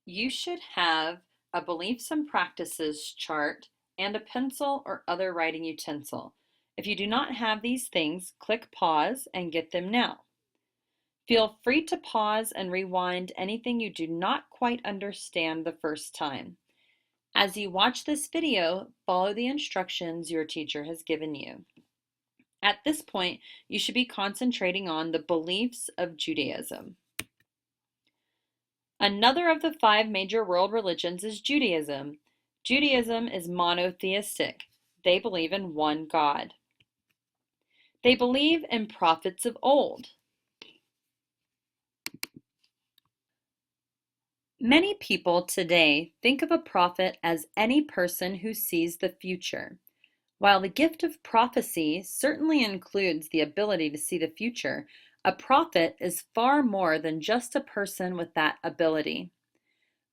You should have a beliefs and practices chart and a pencil or other writing utensil. If you do not have these things, click pause and get them now. Feel free to pause and rewind anything you do not quite understand the first time. As you watch this video, follow the instructions your teacher has given you. At this point, you should be concentrating on the beliefs of Judaism. Another of the 5 major world religions is Judaism. Judaism is monotheistic. They believe in one God. They believe in prophets of old. Many people today think of a prophet as any person who sees the future. While the gift of prophecy certainly includes the ability to see the future, a prophet is far more than just a person with that ability.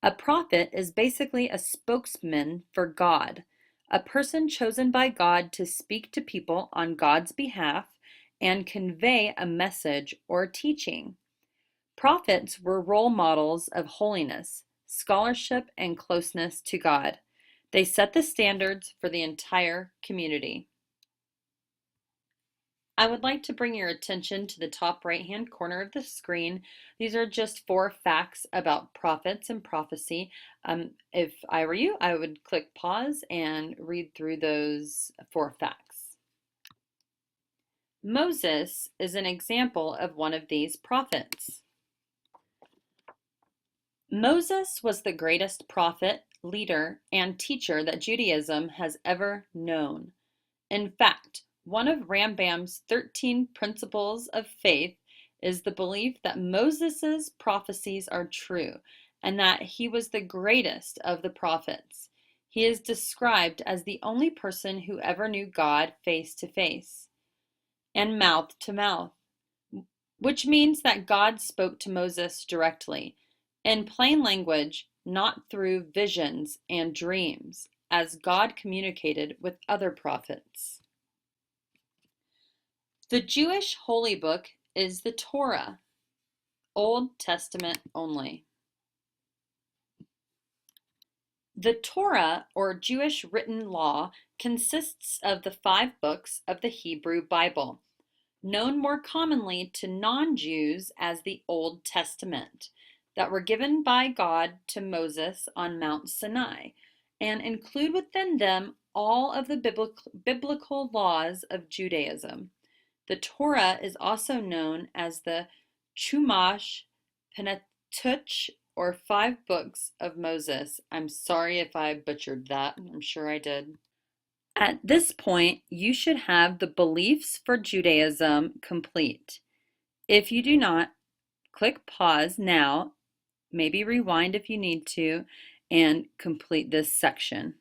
A prophet is basically a spokesman for God, a person chosen by God to speak to people on God's behalf and convey a message or teaching. Prophets were role models of holiness, scholarship, and closeness to God. They set the standards for the entire community. I would like to bring your attention to the top right-hand corner of the screen. These are just 4 facts about prophets and prophecy. If I were you, I would click pause and read through those 4 facts. Moses is an example of one of these prophets. Moses was the greatest prophet, leader, and teacher that Judaism has ever known. In fact, one of Rambam's 13 principles of faith is the belief that Moses' prophecies are true and that he was the greatest of the prophets. He is described as the only person who ever knew God face to face and mouth to mouth, which means that God spoke to Moses directly, in plain language, not through visions and dreams, as God communicated with other prophets. The Jewish holy book is the Torah, Old Testament only. The Torah, or Jewish written law, consists of the 5 books of the Hebrew Bible, known more commonly to non-Jews as the Old Testament, that were given by God to Moses on Mount Sinai, and include within them all of the biblical laws of Judaism. The Torah is also known as the Chumash, Pentateuch, or 5 books of Moses. I'm sorry if I butchered that. I'm sure I did. At this point, you should have the beliefs for Judaism complete. If you do not, click pause now, maybe rewind if you need to, and complete this section.